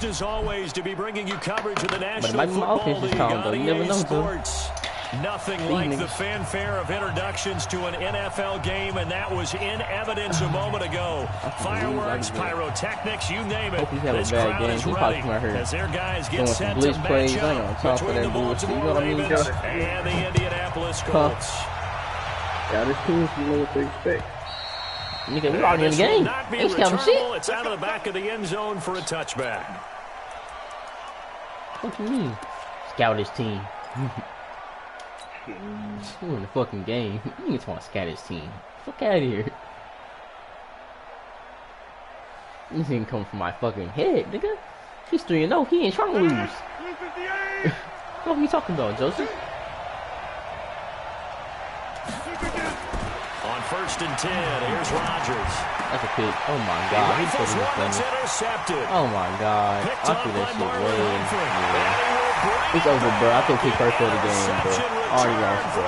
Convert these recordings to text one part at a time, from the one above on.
As always, to be bringing you coverage of the National Football League on EA Sports. Nothing like the fanfare of introductions to an NFL game, and that was in evidence a moment ago. Fireworks, pyrotechnics, you name it. This crowd is ready as their guys get set to match up between the Baltimore Ravens and the Indianapolis Colts. Yeah, this team's know what to expect. Nigga, we already in the game. It's returnable. It's out of the back of the end zone for a touchback. What do you mean? Scout his team. We're in the fucking game. You just want to scout his team. Fuck out of here. This didn't come from my fucking head, nigga. He's 3-0. He ain't trying to lose. What are you talking about, Joseph? On 1st and 10, here's Rodgers. That's a pick. Oh my god. He's intercepted. Oh my god. I threw that shit way in. Yeah. It's over, bro. I think he first of the game, bro. Already lost, bro.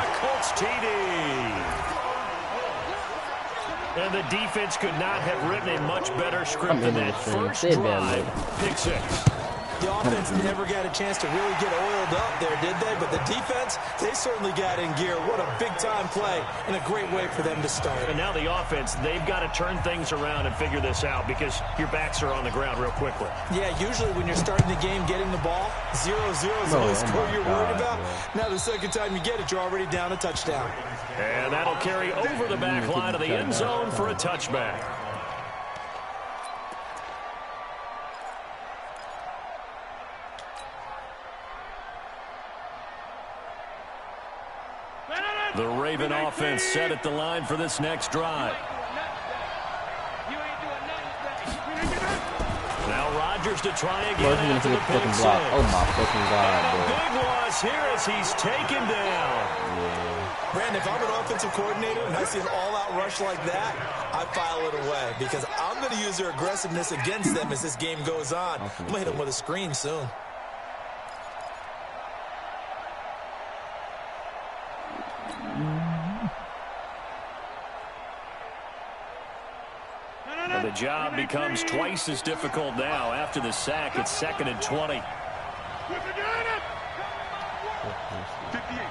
And the defense could not have written a much better script than that first drive. Pick 6. The offense never got a chance to really get oiled up there, did they? But the defense, they certainly got in gear. What a big-time play and a great way for them to start. And now the offense, they've got to turn things around and figure this out because your backs are on the ground real quickly. Yeah, usually when you're starting the game, getting the ball, 0-0 is the only score you're worried about. Now the second time you get it, you're already down a touchdown. And that'll carry over the back line of the end zone for a touchback. The Raven offense set at the line for this next drive. Now Rodgers to try again after the pick 6. Oh my fucking god, bro. Big loss here as he's taken down. Yeah. Brandon, if I'm an offensive coordinator and I see an all-out rush like that, I file it away because I'm going to use their aggressiveness against them as this game goes on. I'm going to hit them with a screen soon. And the job becomes twice as difficult now. After the sack, it's 2nd and 20. 58,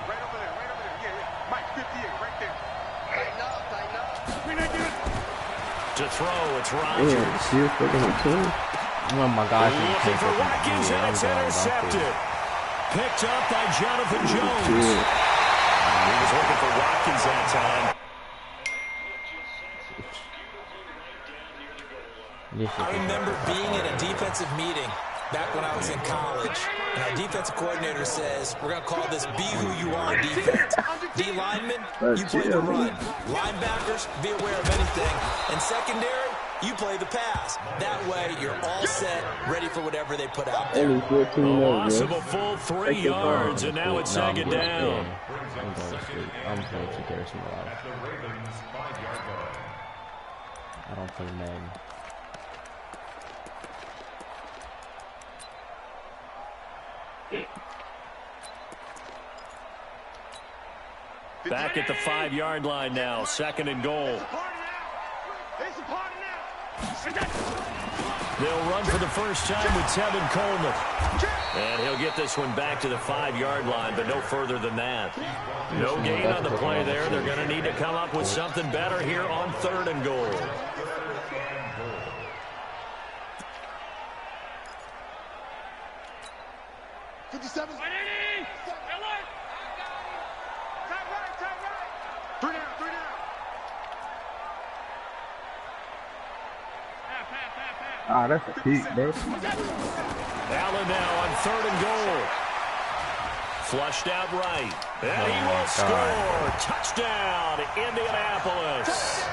right over there. Yeah. Mike, 58, right there. To throw, it's Rodgers. Oh my gosh. Looking for Watkins, and it's intercepted. Picked up by Jonathan Jones. He was looking for Watkins that time. I remember being in a defensive meeting back when I was in college, and our defensive coordinator says, we're going to call this be who you are defense. D linemen, you play the run. Linebackers, be aware of anything. And secondary, you play the pass. That way, you're all set, ready for whatever they put out there. A loss of a full 3 yards, and now it's 2nd down. I'm going to sleep. I'm going to take care of some life. I don't play Madden. Back at the 5-yard line now, 2nd and goal. They'll run for the first time with Tevin Coleman. And he'll get this one back to the 5-yard line, but no further than that. No gain on the play there. They're going to need to come up with something better here on 3rd and goal. Ah, that's a peak, bro. Allen now on 3rd and goal. Flushed out right. And he will score. Touchdown, Indianapolis.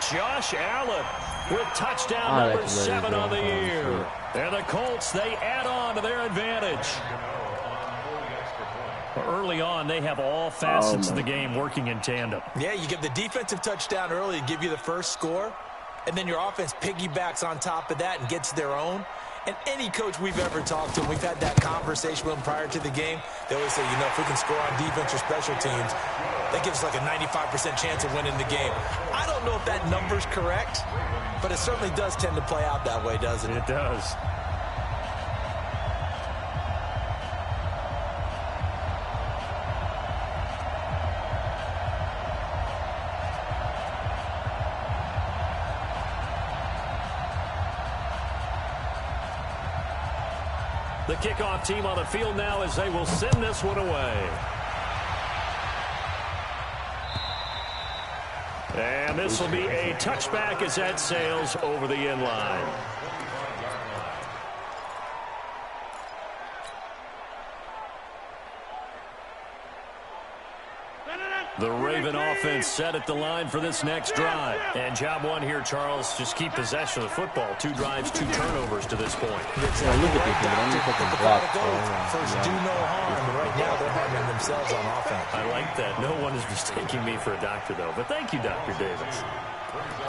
Josh Allen with touchdown number 7 on the year. And the Colts, they add on to their advantage. Early on, they have all facets of the game working in tandem. Yeah, you give the defensive touchdown early to give you the first score. And then your offense piggybacks on top of that and gets their own. And any coach we've ever talked to, and we've had that conversation with them prior to the game, they always say, you know, if we can score on defense or special teams, that gives us like a 95% chance of winning the game. I don't know if that number's correct, but it certainly does tend to play out that way, doesn't it? It does. The kickoff team on the field now as they will send this one away. And this will be a touchback as that sails over the end line. The Raven offense set at the line for this next drive. And job one here, Charles, just keep possession of the football. 2 drives, 2 turnovers to this point. Look at this, First, do no harm. And right now, they're harming themselves on offense. I like that. No one is mistaking me for a doctor, though. But thank you, Dr. Davis.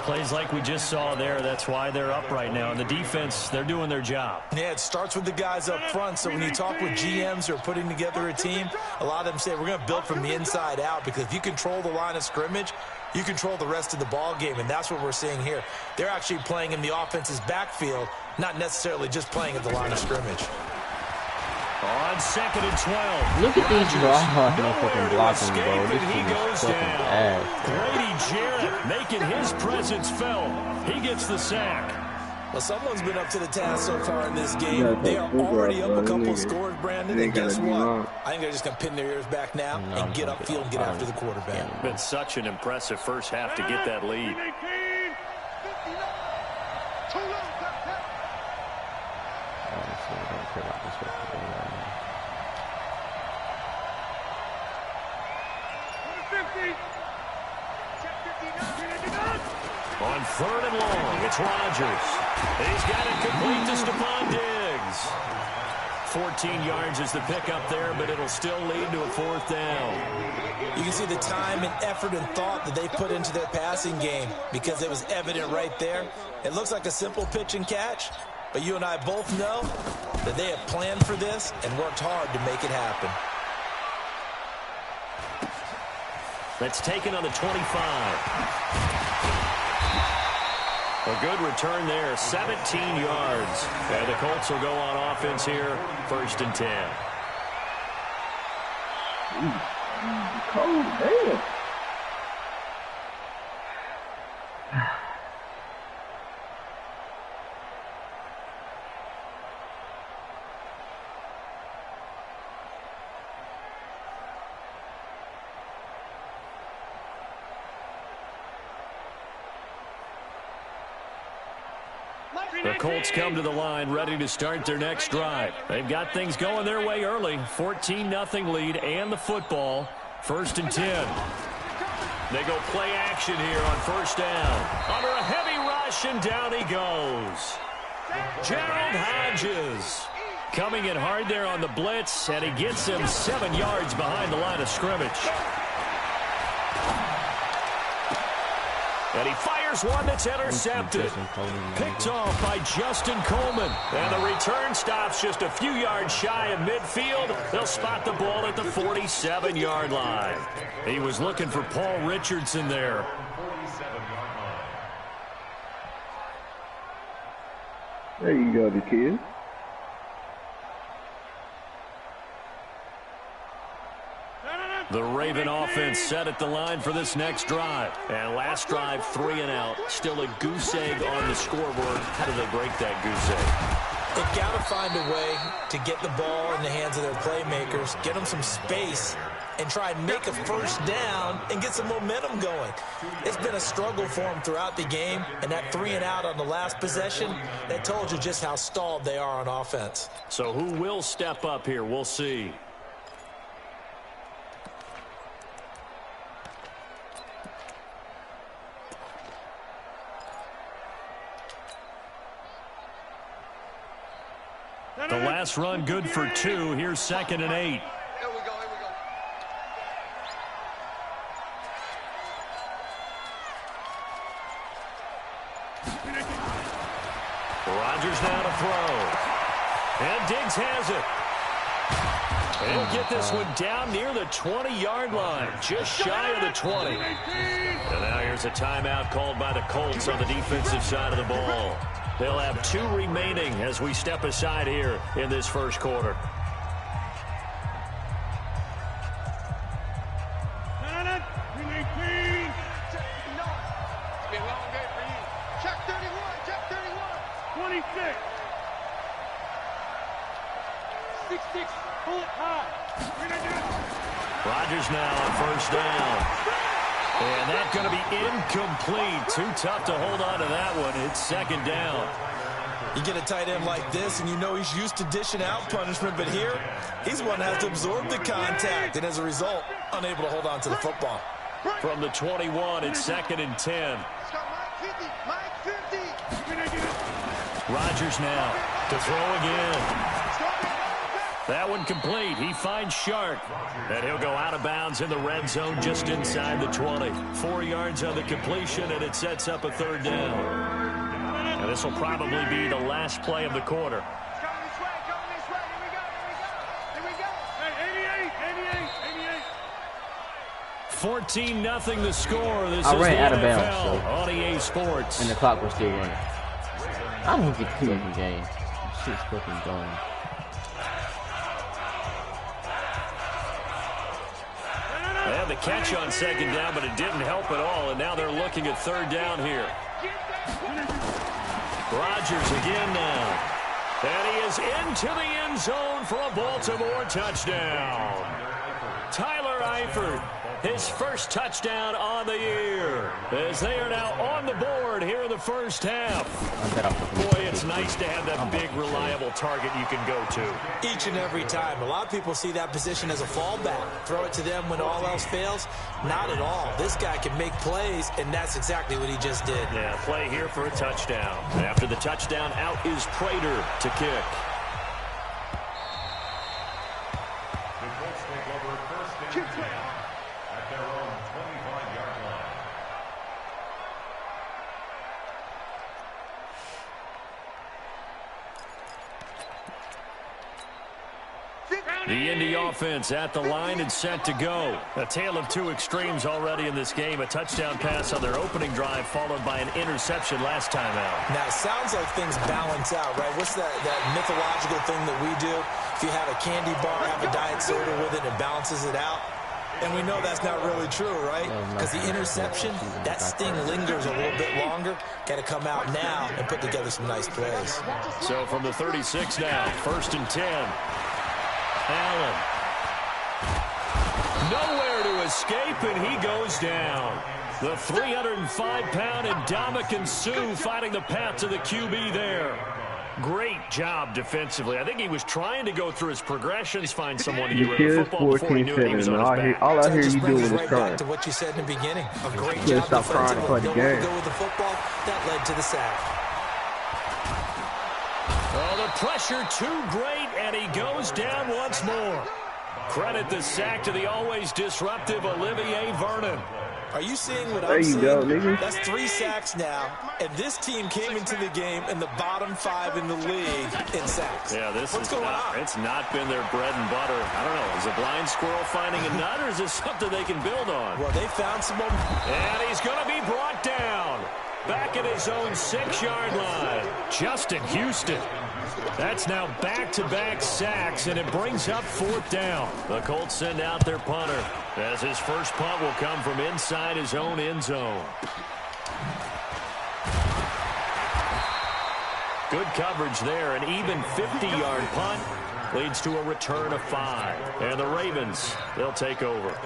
Plays like we just saw there, that's why they're up right now. And the defense, they're doing their job. Yeah, it starts with the guys up front. So when you talk with GMs who are putting together a team, a lot of them say we're going to build from the inside out, because if you control the line of scrimmage, you control the rest of the ball game, and that's what we're seeing here. They're actually playing in the offense's backfield, not necessarily just playing at the line of scrimmage. On 2nd and 12. Look at these blocks. No fucking blocking, bro. This he thing goes is fucking down. ass. Grady Jarrett making his presence felt. He gets the sack. Well, someone's been up to the task so far in this game. They are already up a couple of scores, Brandon, and guess what? I think they're just going to pin their ears back now and get upfield and get after the quarterback. Been such an impressive first half to get that lead. On 3rd and long, it's Rodgers. He's got it complete to Stephon Diggs. 14 yards is the pickup there, but it'll still lead to a 4th down. You can see the time and effort and thought that they put into their passing game, because it was evident right there. It looks like a simple pitch and catch, but you and I both know that they have planned for this and worked hard to make it happen. That's taken on the 25. A good return there, 17 yards. And the Colts will go on offense here, 1st and 10. Cold, damn. The Colts come to the line ready to start their next drive. They've got things going their way early. 14-0 lead and the football. 1st and 10. They go play action here on 1st down. Under a heavy rush, and down he goes. Gerald Hodges coming in hard there on the blitz, and he gets him 7 yards behind the line of scrimmage. And he fires one that's intercepted. Picked off by Justin Coleman. And the return stops just a few yards shy of midfield. They'll spot the ball at the 47-yard line. He was looking for Paul Richardson there. There you go, the kid. The Raven offense set at the line for this next drive. And last drive, 3 and out. Still a goose egg on the scoreboard. How do they break that goose egg? They've got to find a way to get the ball in the hands of their playmakers, get them some space, and try and make a 1st down and get some momentum going. It's been a struggle for them throughout the game, and that 3 and out on the last possession, that told you just how stalled they are on offense. So who will step up here? We'll see. The last run good for 2. Here's 2nd and 8. Here we go. Rodgers now to throw. And Diggs has it. He'll get this one down near the 20-yard line, just shy of the 20. And now here's a timeout called by the Colts on the defensive side of the ball. They'll have 2 remaining as we step aside here in this 1st quarter. Check 31. 26. Rodgers now on first down. And that's going to be incomplete. Too tough to hold on to that one. It's second down. You get a tight end like this, and you know he's used to dishing out punishment, but here, he's one that has to absorb the contact, and as a result, unable to hold on to the football. From the 21, it's second and 10. Rodgers now to throw again. That one complete. He finds Shark. And he'll go out of bounds in the red zone just inside the 20. 4 yards on the completion, and it sets up a third down. And this will probably be the last play of the quarter. 14-0 the score. This I is ran the out of NFL bounds, so. on EA Sports. And the clock was still running. I don't get the fucking game. This shit's fucking dumb. They had the catch on second down, but it didn't help at all, and now they're looking at third down here. Rodgers again now. And he is into the end zone for a Baltimore touchdown. Tyler Eifert, his first touchdown on the year, as they are now on the board here in the first half. Boy, it's nice to have that big, reliable target you can go to. Each and every time. A lot of people see that position as a fallback. Throw it to them when all else fails. Not at all. This guy can make plays, and that's exactly what he just did. Yeah, play here for a touchdown. After the touchdown, out is Prater to kick. The Indy offense at the line and set to go. A tale of two extremes already in this game. A touchdown pass on their opening drive followed by an interception last time out. Now, it sounds like things balance out, right? What's that mythological thing that we do? If you have a candy bar, have a diet soda with it, it balances it out. And we know that's not really true, right? Because the interception, that sting lingers a little bit longer. Got to come out now and put together some nice plays. So from the 36 now, first and 10. Allen. Nowhere to escape, and he goes down. The 305-pound Ndamukong Suh fighting the path to the QB there. Great job defensively. I think he was trying to go through his progressions, find someone to get rid of the football before he knew it. He was on his back. All I hear you doing is right crying. back to what you said in the beginning. A great job stop crying defensively. for the Don't want game. to go with the football. That led to the sack. Oh, the pressure too great, and he goes down once more. Credit the sack to the always disruptive Olivier Vernon. Are you seeing what There I'm you seeing? go, nigga. That's 3 sacks now, and this team came into the game in the bottom 5 in the league in sacks. Yeah, What's going on? It's not been their bread and butter. I don't know. Is a blind squirrel finding a nut, or is this something they can build on? Well, they found some more. And he's going to be brought down. Back at his own 6-yard line. Justin Houston. That's now back-to-back sacks, and it brings up fourth down. The Colts send out their punter, as his first punt will come from inside his own end zone. Good coverage there. An even 50-yard punt leads to a return of 5. And the Ravens, they'll take over.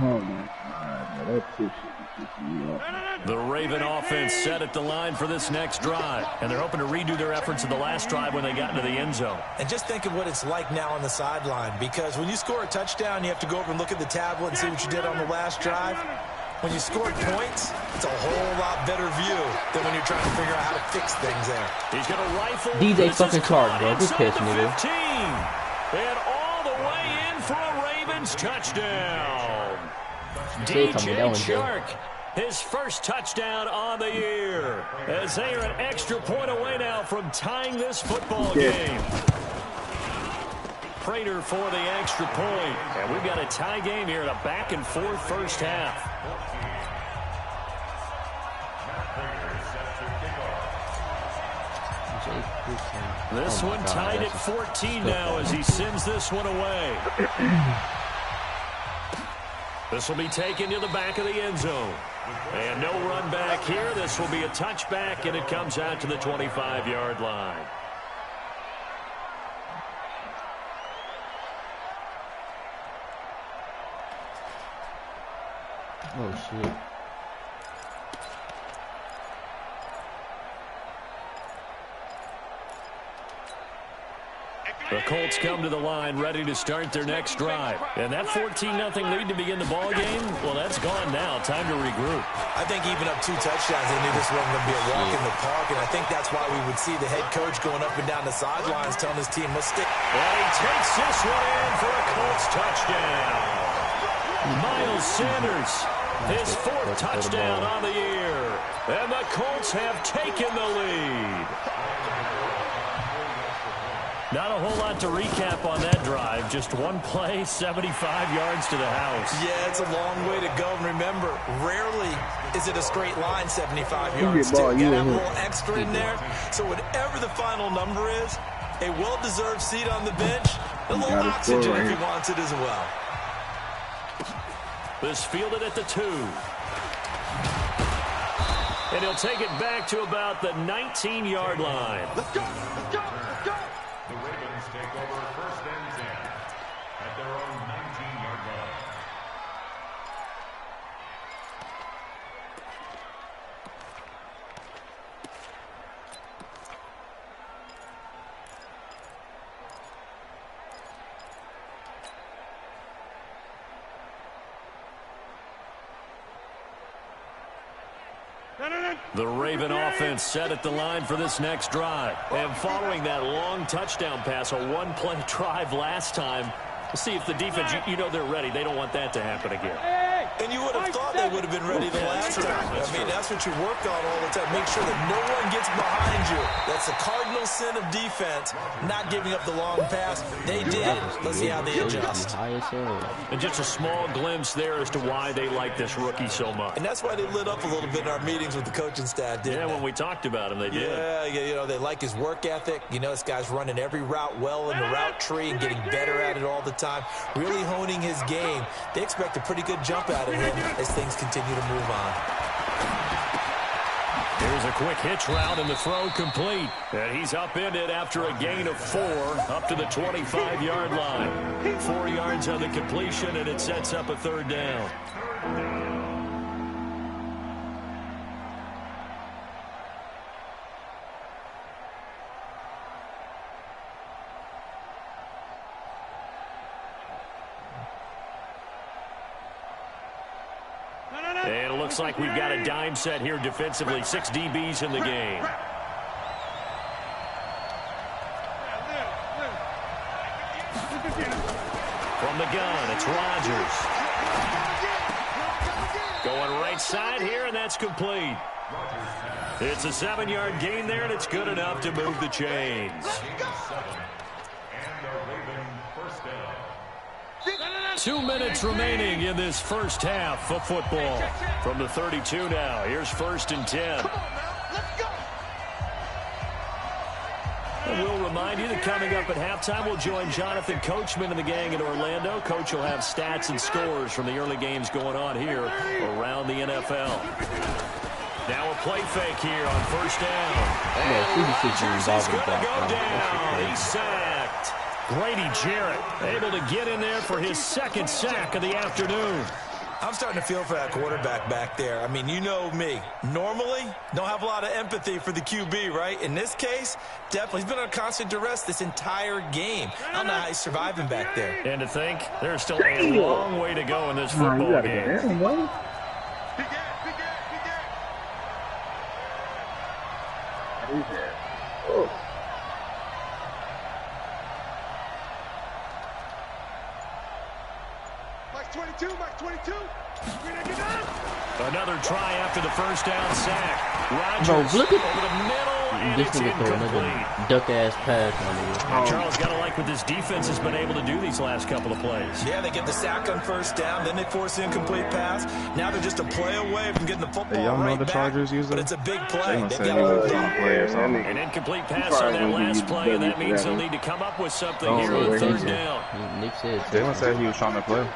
Oh my God, man, that shit pisses me off. The Raven offense set at the line for this next drive, and they're hoping to redo their efforts in the last drive when they got into the end zone. And just think of what it's like now on the sideline, because when you score a touchdown, you have to go over and look at the tablet and see what you did on the last drive. When you scored points, it's a whole lot better view than when you're trying to figure out how to fix things there. He's going to rifle. DJ fucking Chark, bro. Good pitch, nigga. 15. And all the way in for a Ravens touchdown. DJ Chark, his first touchdown on the year, as they are an extra point away now from tying this football game. Prater for the extra point. And we've got a tie game here in a back-and-forth first half. This one tied at 14 now as he sends this one away. This will be taken to the back of the end zone. And no run back here. This will be a touchback, and it comes out to the 25-yard line. Oh, shit. The Colts come to the line ready to start their next drive. And that 14-0 lead to begin the ball game, well, that's gone now. Time to regroup. I think even up 2 touchdowns, they knew this wasn't going to be a walk in the park. And I think that's why we would see the head coach going up and down the sidelines telling his team, let's stick. And he takes this one in for a Colts touchdown. Miles Sanders, his 4th touchdown on the year. And the Colts have taken the lead. Not a whole lot to recap on that drive. Just one play, 75 yards to the house. Yeah, it's a long way to go. And remember, rarely is it a straight line 75 yards. You got to have a little extra in there. So whatever the final number is, a well-deserved seat on the bench, a little oxygen if he wants it as well. This fielded at the 2. And he'll take it back to about the 19-yard line. Let's go, let's go, let's go. The Ravens take over 1st and 10 at their own 19-yard line. The Raven offense set at the line for this next drive. And following that long touchdown pass, a one-play drive last time, we'll see if the defense, you know they're ready. They don't want that to happen again. And you would have thought they would have been ready the last time. I mean, that's what you work on all the time. Make sure that no one gets behind you. That's the cardinal sin of defense, not giving up the long pass. They did. Let's see how they adjust. And just a small glimpse there as to why they like this rookie so much. And that's why they lit up a little bit in our meetings with the coaching staff, didn't they? Yeah, when we talked about him, they did. Yeah, you know, they like his work ethic. You know, this guy's running every route well in the route tree and getting better at it all the time. Really honing his game. They expect a pretty good jump out of him as things continue to move on. Here's a quick hitch route and the throw complete. And he's upended after a gain of 4 up to the 25-yard line. 4 yards on the completion, and it sets up a 3rd down. And it looks like we've got a dime set here defensively. 6 DBs in the game. From the gun, it's Rodgers. Going right side here, and that's complete. It's a 7-yard gain there, and it's good enough to move the chains. 2 minutes remaining in this first half of football. From the 32 now, here's 1st and 10. And we'll remind you that coming up at halftime, we'll join Jonathan Coachman and the gang in Orlando. Coach will have stats and scores from the early games going on here around the NFL. Now a play fake here on 1st down. And Rodgers is going to go down. He's sacked. Grady Jarrett able to get in there for his 2nd sack of the afternoon. I'm starting to feel for that quarterback back there. I mean, you know me. Normally, don't have a lot of empathy for the QB, right? In this case, definitely. He's been on constant duress this entire game. I don't know how he's surviving back there. And to think, there's still a long way to go in this football game. Another try after the 1st down sack. Rodgers over the middle, and it's incomplete. Duck-ass pass. Charles got to like what this defense has been able to do these last couple of plays. Yeah, they get the sack on 1st down, then they force the incomplete pass. Now they're just a play away from getting the football right back. Chargers use them? But it's a big play. They've got to move on. An incomplete pass on that last play, and that means they'll need to come up with something here on 3rd down. Nick said Jalen said he was trying to play.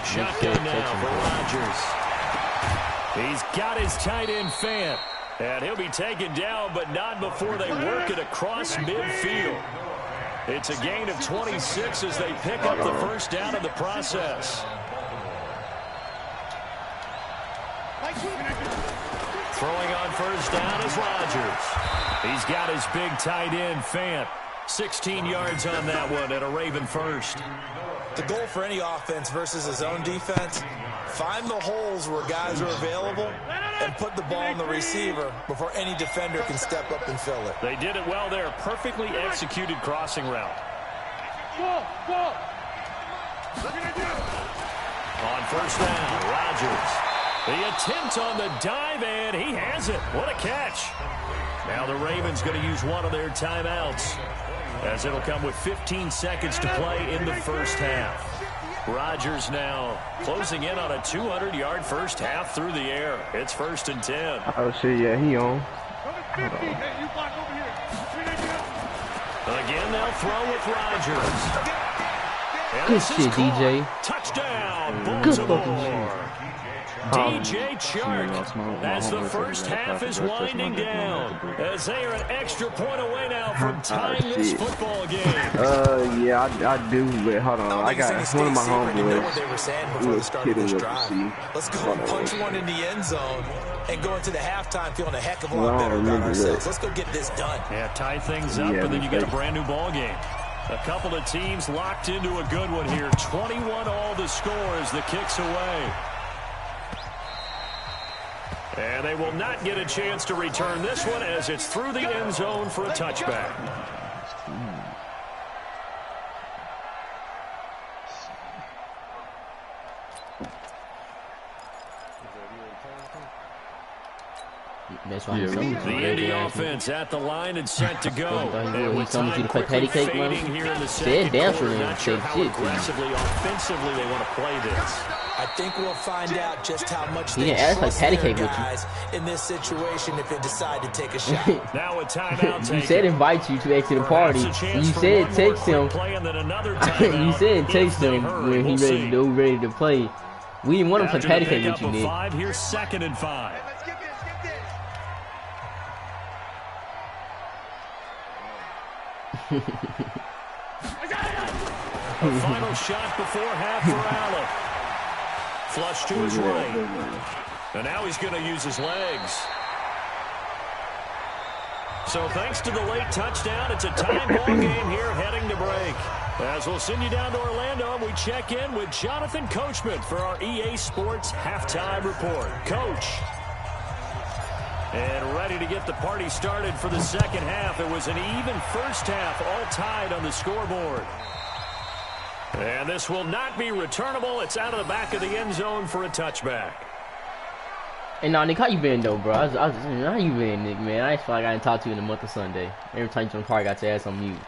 Shotgun now for Rodgers. He's got his tight end Fant. And he'll be taken down, but not before they work it across midfield. It's a gain of 26 as they pick up the 1st down in the process. Throwing on first down is Rodgers. He's got his big tight end, Fant. 16 yards on that one and a Raven first. The goal for any offense versus his own defense, find the holes where guys are available and put the ball in the receiver before any defender can step up and fill it. They did it well there. Perfectly executed crossing route. On first down, Rodgers. The attempt on the dive, and he has it. What a catch. Now the Ravens going to use one of their timeouts, as it'll come with 15 seconds to play in the first half. Rodgers now closing in on a 200-yard first half through the air. It's 1st and 10. Oh, shit, yeah, he on. Again, they'll throw with Rodgers. Good shit, DJ. Touchdown, Baltimore. DJ Chark, as the first half is winding down, as they are an extra point away now from tying this football game. Yeah, I do, but hold on. I got one of my homeboys. What they were saying before the start of this drive. Let's go and punch one in the end zone and go into the halftime feeling a heck of a lot better about ourselves. Let's go get this done. Yeah, tie things up, and then you get a brand new ball game. A couple of teams locked into a good one here. 21 all the score as the kick's away. And they will not get a chance to return this one as it's through the end zone for a touchback. The Indy offense at the line and set to go. And with time quickly fading here in the second quarter, not sure how aggressively, offensively they want to play this. I think we'll find out just how much they trust their guys in this situation if they decide to take a shot. Now a timeout taken. You said invite you to exit the party. You said text him. You said text him when he ready to play. We didn't want him to play patty cake with you, Nick. Here's 2nd and 5. A final shot before half for Allen. Flush to his right. And now he's going to use his legs. So thanks to the late touchdown, it's a tie ball game here heading to break. As we'll send you down to Orlando, we check in with Jonathan Coachman for our EA Sports Halftime Report. Coach. And ready to get the party started for the second half. It was an even first half, all tied on the scoreboard. And this will not be returnable. It's out of the back of the end zone for a touchback. Hey, Nick, how you been, though, bro? How you been, Nick, man? I just feel like I didn't talk to you in the month of Sunday. Every time you jump car, I got your ass on mute.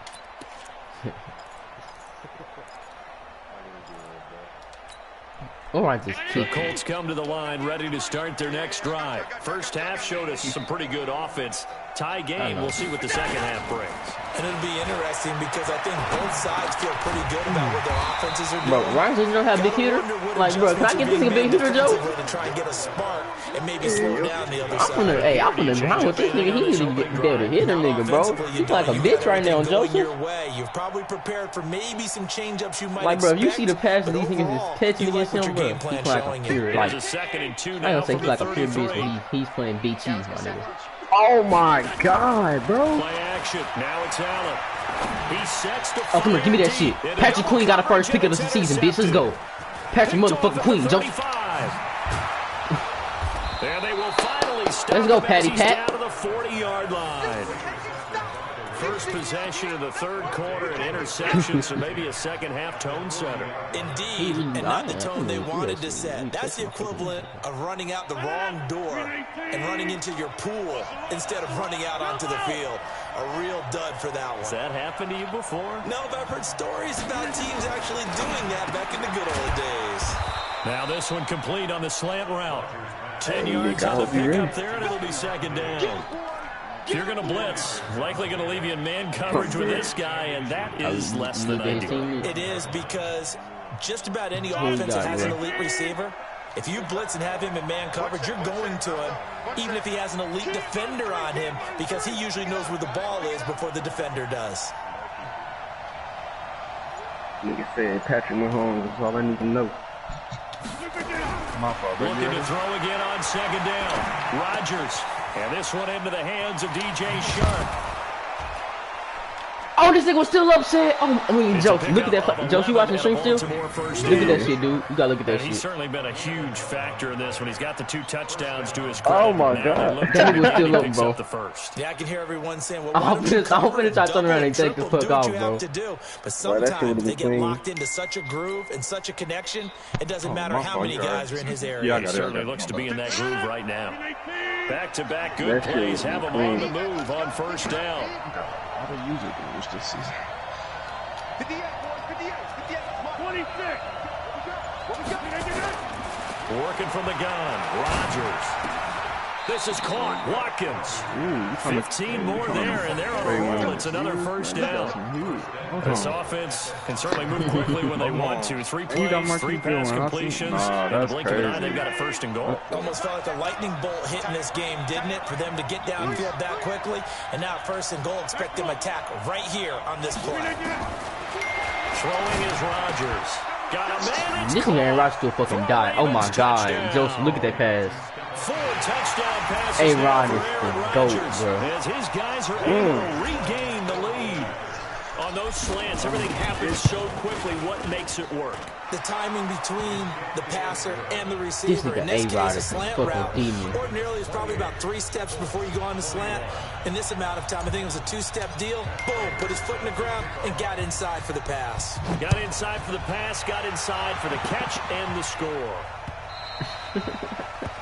All right, the Colts come to the line ready to start their next drive. First half showed us some pretty good offense. Tie game, we'll see what the second half brings. And it'll be interesting because I think both sides feel pretty good about what their offenses are doing. Bro, Ryan doesn't know how big hitter. Like, bro, can I get this a big hitter, Joe? To try and get a spark and maybe slow down the other side. I'm gonna behind with this nigga. He need to get better hit him, nigga, bro. He's like a bitch right now, Joseph. You've probably prepared for maybe some change-ups you might like, bro, if you see the passes these niggas is catching against him, bro, he's like a pure, like, I ain't gonna say he's like a pure bitch, but he's playing big cheese, my nigga. Oh my God, bro. Play action. Now it's Allen. He sets to come here, give me that shit. Patrick Queen got a first pick of the season, bitch. Let's go. Patrick motherfucking Queen, Joe. And they will finally stop. Let's go, Patty Pat. Down to the 40-yard line. First possession of the third quarter, an interception, so maybe a second half tone setter. Indeed, and not the tone they wanted to set. That's the equivalent of running out the wrong door and running into your pool instead of running out onto the field. A real dud for that one. Has that happened to you before? No, but I've heard stories about teams actually doing that back in the good old days. Now this one complete on the slant route. 10 yards on the pickup there, and it'll be second down. If you're going to blitz, likely going to leave you in man coverage with this guy, and that is less than ideal. It is because just about any offense that has an elite receiver, if you blitz and have him in man coverage, you're going to him, even if he has an elite defender on him, because he usually knows where the ball is before the defender does. Nigga said Patrick Mahomes is all I need to know. Looking to throw again on second down. Rodgers. And this one into the hands of DJ Shark. Oh, this nigga was still upset. Oh, I mean, Joe, look at that. Joe, you watching the stream still? Look at that shit, dude. You gotta look at that shit. He's certainly been a huge factor in this when he's got the 2 touchdowns to his credit. Oh my God. That nigga was still up, bro. The first. Yeah, I can hear everyone saying, well, I'm finna try to turn around and take the fuck off, bro. But sometimes they get locked into such a groove and such a connection, it doesn't matter how many guys are in his area. He certainly looks to be in that groove right now. Back-to-back good plays have him on the move on first down. How to use it, dude. It's this season. 58, boys, 58, 26. Working from the gun, Rodgers. This is caught. Watkins. 15 more there, and they're on a roll. It's another first down. This offense can certainly move quickly when they want to. 3 plays, 3 pass completions. In a blink of an eye, they've got a first and goal. Almost felt like a lightning bolt hit in this game, didn't it? For them to get downfield that quickly. And now first and goal, expect them to tackle right here on this play. Throwing is Rodgers. Got a man. This nigga Aaron Rodgers still fucking died. Oh my God. Joseph, look at that pass. 4 touchdown passes. A-Rod is the GOAT, bro. As his guys are able to regain the lead. On those slants, everything happens so quickly. What makes it work? The timing between the passer and the receiver. This in this nigga case, a slant route. demon. Ordinarily, it's probably about 3 steps before you go on the slant. In this amount of time, I think it was a 2-step deal. Boom, put his foot in the ground and got inside for the pass. Got inside for the pass, got inside for the catch and the score.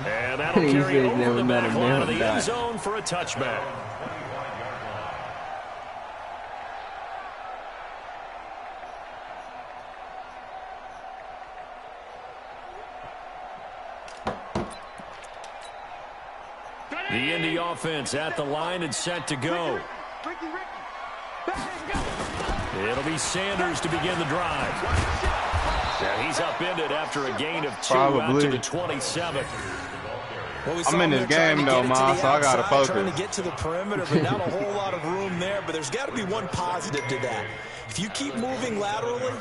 And that'll carry over the back line of the end zone for a touchback. The Indy offense at the line and set to go. It'll be Sanders to begin the drive. And he's upended after a gain of 2 out to the 27. I'm in this game, though, Ma, so I got to focus. Trying to get to the perimeter, but not a whole lot of room there. But there's got to be one positive to that. If you keep moving laterally,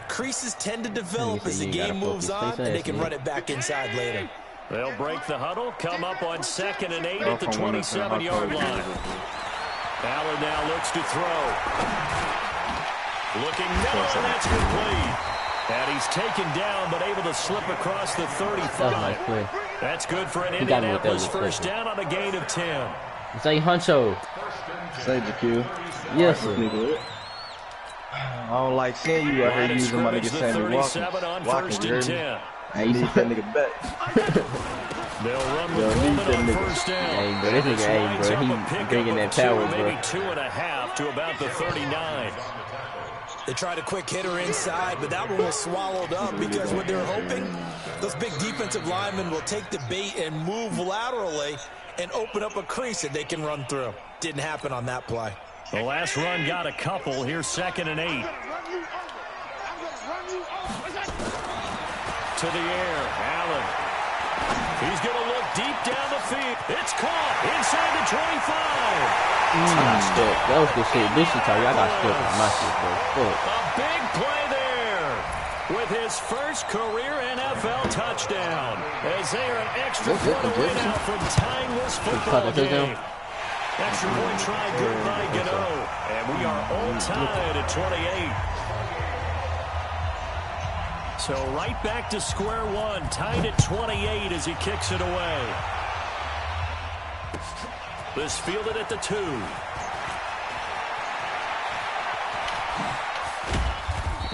creases tend to develop as the game moves on, and they can run it back inside later. They'll break the huddle, come up on 2nd and 8 at the 27-yard line. Allen now looks to throw. Looking middle, and that's complete. And he's taken down, but able to slip across the 35. That's good for an Indianapolis first down on a gain of 10. Say Huncho. Say JQ. Yes, sir. I don't like seeing you out here using my nigga Sammy Watkins. You heard me? I need that nigga back. They'll run with Coleman on first down. Hey, bro, this nigga, hey, bro, he bringing that power, bro. Maybe 2.5 to about the 39. They tried a quick hitter inside, but that one was swallowed up because what they're hoping, those big defensive linemen will take the bait and move laterally and open up a crease that they can run through. Didn't happen on that play. The last run got a couple. Here's 2nd and 8. To the air, Allen. He's going to look deep down the field. It's caught inside the 25. That was good shit. This shit, I got stuck with my shit, bro. A big play there with his first career NFL touchdown. As they are an extra point away now from tying this football game. Extra point try good by Gano. And we are all tied at 28. So right back to square one, tied at 28 as he kicks it away. This fielded at the 2.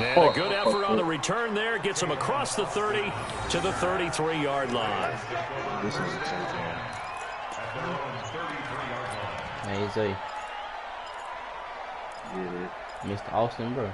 And a good effort on the return there. Gets him across the 30 to the 33-yard line. This is Hey, Zay. Mr. Austin, bro.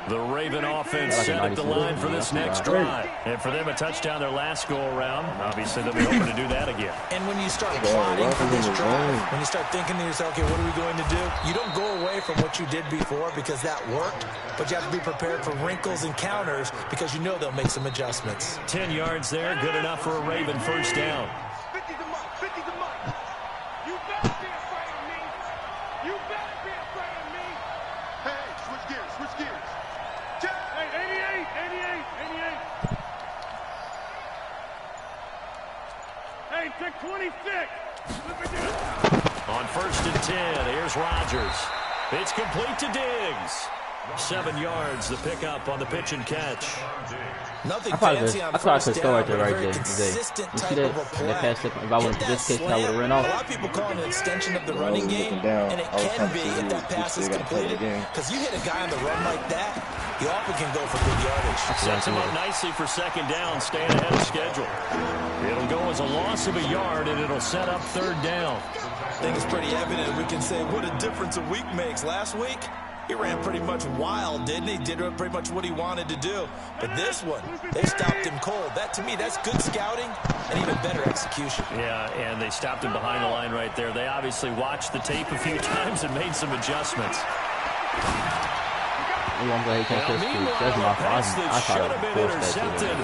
The Raven offense set at the line for this next drive. And for them, a touchdown their last go-around. Obviously, they'll be hoping to do that again. And when you start plotting for this drive, when you start thinking to yourself, okay, what are we going to do? You don't go away from what you did before because that worked, but you have to be prepared for wrinkles and counters because you know they'll make some adjustments. 10 yards there, good enough for a Raven first down. On 1st and 10, here's Rodgers. It's complete to Diggs. 7 yards, the pickup on the pitch and catch. Nothing fancy on first down, but a very consistent type of a play. If I went to this pitch, I would have ran off. A lot of people call it an extension of the running game, and it can be if that pass is completed. Because you hit a guy on the run like that, he often can go for good yardage. Sets him up nicely for 2nd down, staying ahead of schedule. It'll go as a loss of a yard, and it'll set up 3rd down. I think it's pretty evident. We can say what a difference a week makes. Last week, he ran pretty much wild, didn't he? Did pretty much what he wanted to do. But this one, they stopped him cold. That, to me, that's good scouting and even better execution. Yeah, and they stopped him behind the line right there. They obviously watched the tape a few times and made some adjustments. Meanwhile, pass that should have been intercepted,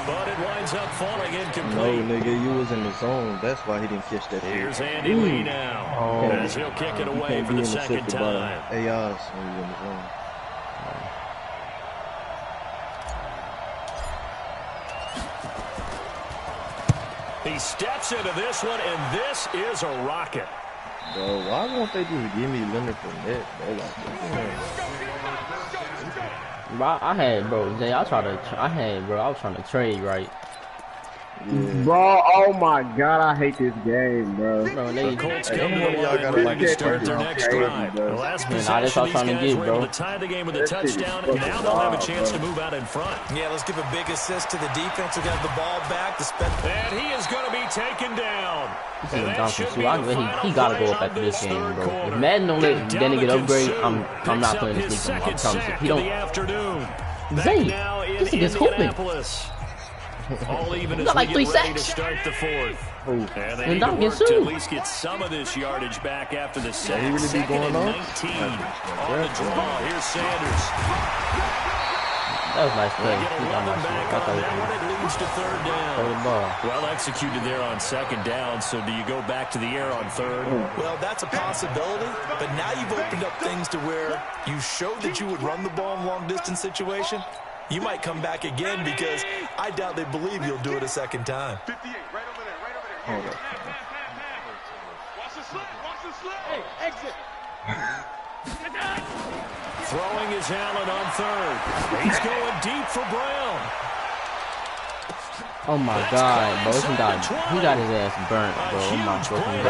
but it winds up falling incomplete. No, nigga, you was in the zone. That's why he didn't catch that. Here's Andy Lee now, as he'll kick it away for the 2nd time. AIs when you're in the zone. He steps into this one, and this is a rocket. Bro, why won't they just give me Leonard Fournette? I had, bro, Jay, I was trying to trade, right? Yeah. Bro, oh my God, I hate this game, bro. The Colts come to the line ready to start their next drive. The last possession, these guys were able to tie the game with a touchdown, and now they'll have a chance to move out in front. Yeah, let's give a big assist to the defense who got the ball back. And he is going to be taken down. He got to go up after this game, bro. If Madden don't let Denny get upgraded, I'm not playing this week. I'm telling you. He don't. Zay, this is hooping. All even as got like we 3 get ready sacks. To start the 4th. And they need And to work to at least get some of this yardage back after the sack. He really be 2nd going and on? 19 on the draw. Here's Sanders. That was nice play. Get a running back on that one. It leads to 3rd down. Well executed there on 2nd down. So do you go back to the air on 3rd? Well, that's a possibility. But now you've opened up things to where you showed that you would run the ball in long-distance situation. You might come back again because I doubt they believe you'll do it a 2nd time. 58, right over there, right over there. Watch the slip, watch the slip. Hey, exit. Throwing is Allen on 3rd. He's going deep for Brown. Oh my God, bro, he got his ass burnt, bro. Oh my fucking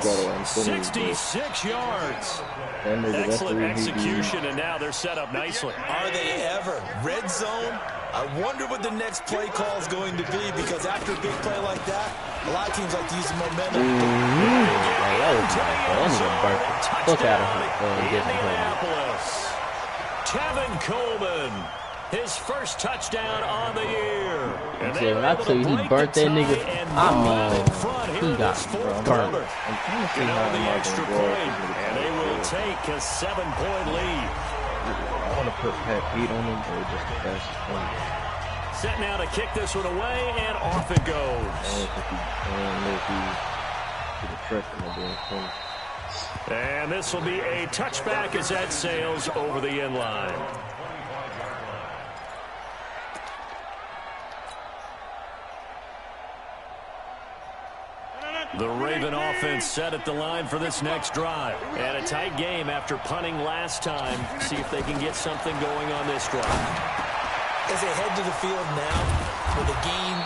God. 66 yards. Excellent execution, and now they're set up nicely. Are they ever? Red zone? I wonder what the next play call is going to be, because after a big play like that, a lot of teams like to use the momentum. Look at Indianapolis. Tevin Coleman. His first touchdown on the year. And when I tell you he burnt that nigga, I mean, he got burnt. And on the extra point, and they will take a 7-point lead. I want to put Pat Pete on him, or just the fastest point. Set now to kick this one away, and off it goes. And this will be a touchback as that sails over the end line. The Raven offense set at the line for this next drive. And a tight game after punting last time. See if they can get something going on this drive. As they head to the field now, with the game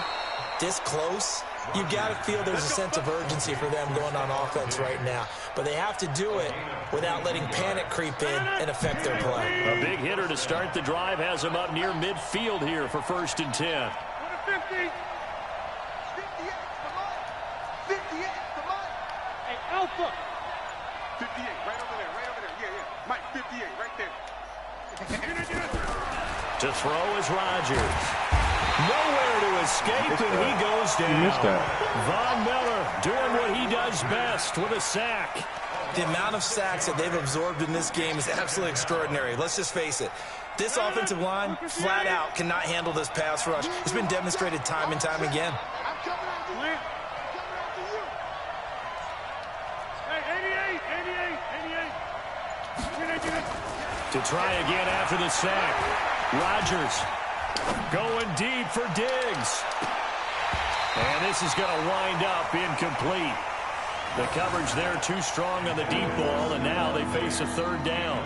this close, you got to feel there's a sense of urgency for them going on offense right now. But they have to do it without letting panic creep in and affect their play. A big hitter to start the drive has them up near midfield here for 1st and 10. 50. Alpha. 58, right over there. Yeah. Mike, 58, right there. To throw is Rodgers. Nowhere to escape, and he goes down. He missed that. Von Miller doing what he does best with a sack. The amount of sacks that they've absorbed in this game is absolutely extraordinary. Let's just face it. This offensive line, flat out, cannot handle this pass rush. It's been demonstrated time and time again. To try again after the sack. Rodgers going deep for Diggs. And this is going to wind up incomplete. The coverage there too strong on the deep ball, and now they face a third down.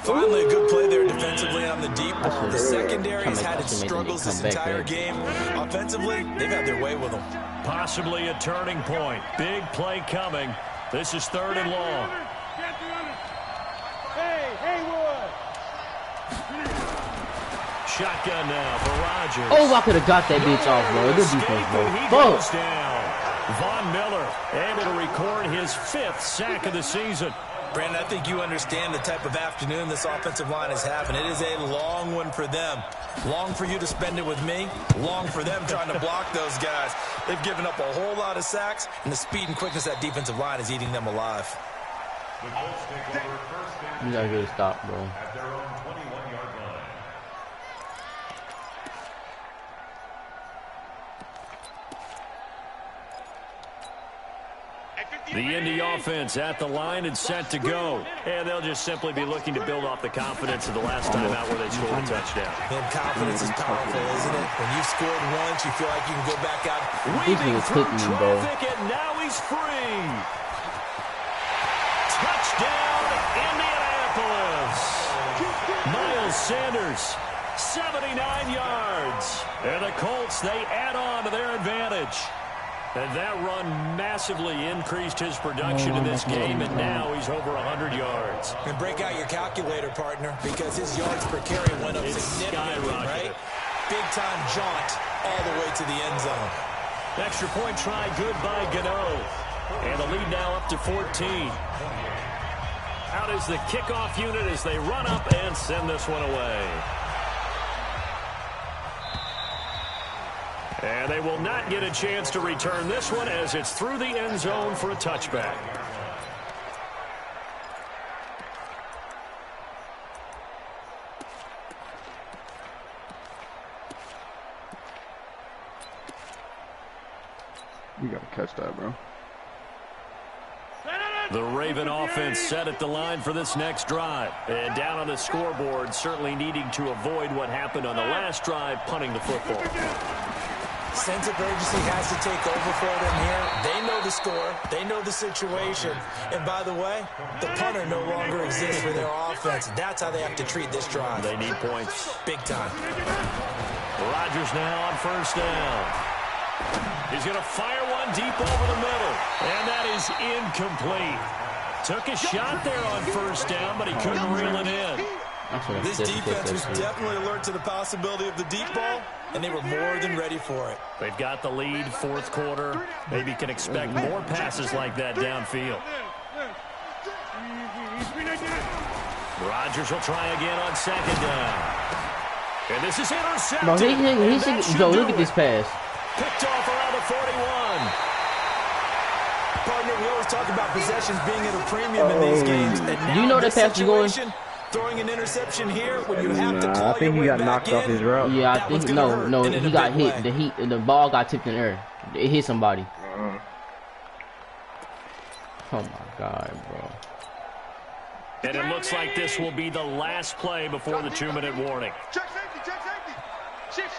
Finally, a good play there defensively on the deep ball. The secondary has had its struggles this entire game. Offensively, they've had their way with them. Possibly a turning point. Big play coming. This is 3rd and long. Shotgun now for Rodgers. Oh, I could have got that bitch off, bro. Good defense, bro. He goes down. Von Miller able to record his 5th sack of the season. Brandon, I think you understand the type of afternoon this offensive line is having. It is a long one for them. Long for you to spend it with me. Long for them trying to block those guys. They've given up a whole lot of sacks, and the speed and quickness of that defensive line is eating them alive. You gotta get a stop, bro. At their own 21-yard line. The Indy offense at the line and set to go. And they'll just simply be looking to build off the confidence of the last time out where they scored a touchdown. And confidence is powerful, isn't it? When you've scored once, you feel like you can go back out. Weaving through traffic, and now he's free. Touchdown, Indianapolis. Miles Sanders, 79 yards. And the Colts, they add on to their advantage. And that run massively increased his production in this game, and now he's over 100 yards. And break out your calculator, partner, because his yards per carry went up significantly, right? Big-time jaunt all the way to the end zone. Extra point try good by Gano. And the lead now up to 14. Out is the kickoff unit as they run up and send this one away. And they will not get a chance to return this one as it's through the end zone for a touchback. You gotta catch that, bro. The Raven offense set at the line for this next drive. And down on the scoreboard, certainly needing to avoid what happened on the last drive, punting the football. Sense of urgency has to take over for them here. They know the score. They know the situation. And by the way, the punter no longer exists for their offense. That's how they have to treat this drive. They need points. Big time. Rodgers now on 1st down. He's going to fire one deep over the middle. And that is incomplete. Took a shot there on 1st down, but he couldn't reel it in. This defense was definitely alert to the possibility of the deep ball, and they were more than ready for it. They've got the lead, 4th quarter. Maybe can expect more passes like that downfield. Rodgers will try again on 2nd down. And this is intercepted. No, Joe, look at this pass. Picked off around the 41. Partner, we always talk about possessions being at a premium in these games. And now do you know that pass is going? Throwing an interception here when you have to call I think he got knocked off his route. Yeah, I think no, he got hit. The ball got tipped in the air. It hit somebody. Oh my God, bro. And it looks like this will be the last play before the 2-minute warning. Check safety, check safety. Shit.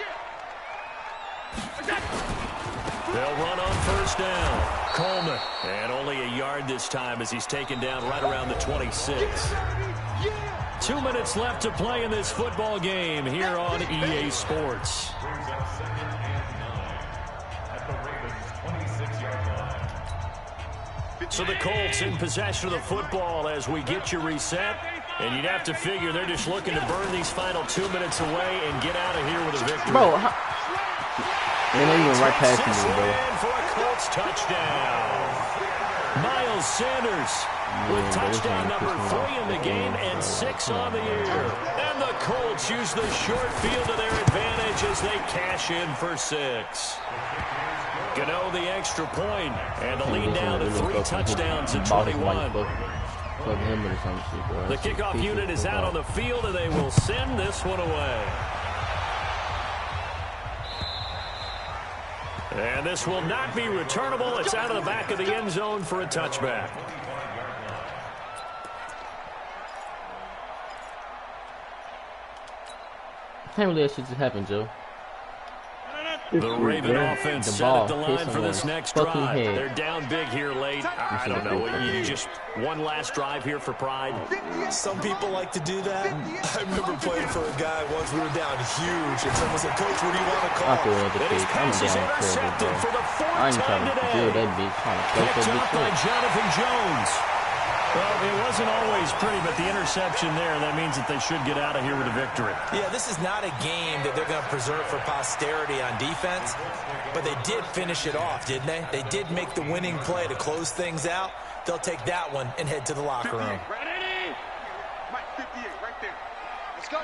They'll run on 1st down. Coleman, and only a yard this time as he's taken down right around the 26. 2 minutes left to play in this football game here on EA Sports. Brings up 2nd and 9 at the Ravens' 26-yard line. So the Colts in possession of the football as we get you reset. And you'd have to figure they're just looking to burn these final 2 minutes away and get out of here with a victory. Bro, they're not even right past me, bro. For a Colts touchdown. Miles Sanders with touchdown number 3 in the game and 6 on the year. And the Colts use the short field to their advantage as they cash in for 6. Gano the extra point, and the lead down to 3 touchdowns at 21. The kickoff unit is out on the field, and they will send this one away. And this will not be returnable. It's out of the back of the end zone for a touchback. Can't believe that shit just happened, Joe. The Raven offense set at the line for this next drive. They're down big here late. I don't know. You just one last drive here for pride. Some people like to do that. I remember playing for a guy once. We were down huge, and someone said, "Coach, what do you want to call?" But his pass is intercepted for the fourth time today. Picked up by Jonathan Jones. Well, it wasn't always pretty, but the interception there, that means that they should get out of here with a victory. Yeah, this is not a game that they're going to preserve for posterity on defense, but they did finish it off, didn't they? They did make the winning play to close things out. They'll take that one and head to the locker room. Ready? Mike, 58, right there. Let's go.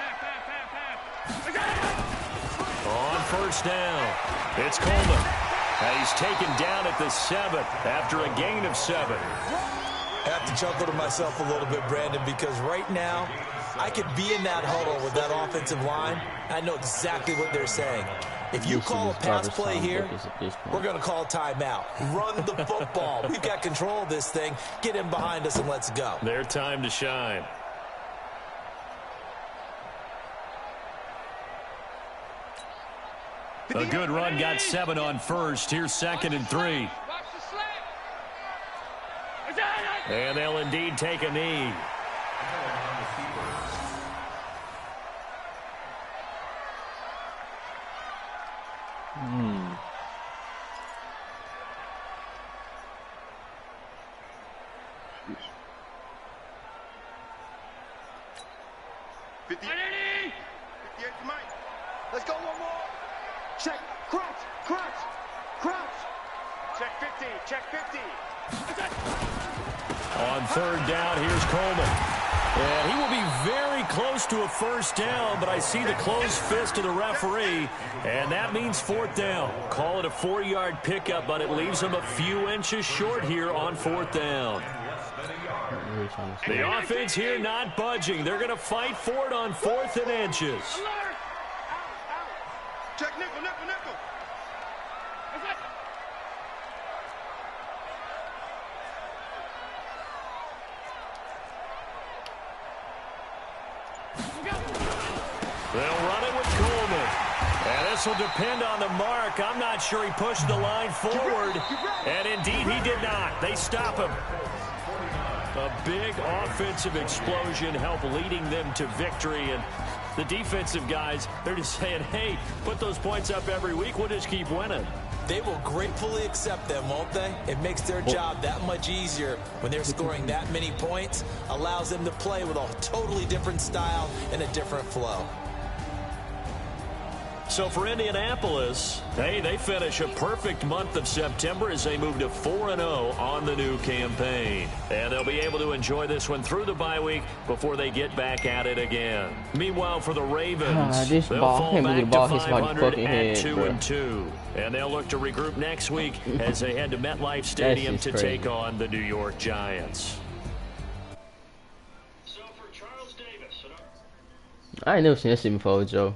On first down, it's Coleman. He's taken down at the 7 after a gain of 7. I have to chuckle to myself a little bit, Brandon, because right now I could be in that huddle with that offensive line. I know exactly what they're saying. If you call a pass play here, we're going to call timeout. Run the football. We've got control of this thing. Get in behind us and let's go. Their time to shine. A good run, got 7 on first. Here's 2nd and 3. And they'll indeed take a knee. Let's go one more. Check, crouch, crouch, crouch. Check 50, check 50. On third down, here's Coleman. And he will be very close to a first down, but I see the closed fist of the referee, and that means 4th down. Call it a 4-yard pickup, but it leaves him a few inches short here on 4th down. The offense here not budging. They're going to fight for it on 4th and inches. Check nickel, nickel, nickel. They'll run it with Coleman. And this will depend on the mark. I'm not sure he pushed the line forward. And indeed, he did not. They stop him. A big offensive explosion helped leading them to victory. And the defensive guys, they're just saying, hey, put those points up every week. We'll just keep winning. They will gratefully accept them, won't they? It makes their job that much easier when they're scoring that many points. Allows them to play with a totally different style and a different flow. So for Indianapolis, hey, they finish a perfect month of September as they move to 4-0 on the new campaign. And they'll be able to enjoy this one through the bye week before they get back at it again. Meanwhile, for the Ravens, they'll fall back to 500 at 2-2. And they'll look to regroup next week as they head to MetLife Stadium to take on the New York Giants. I ain't never seen this shit before, Joe.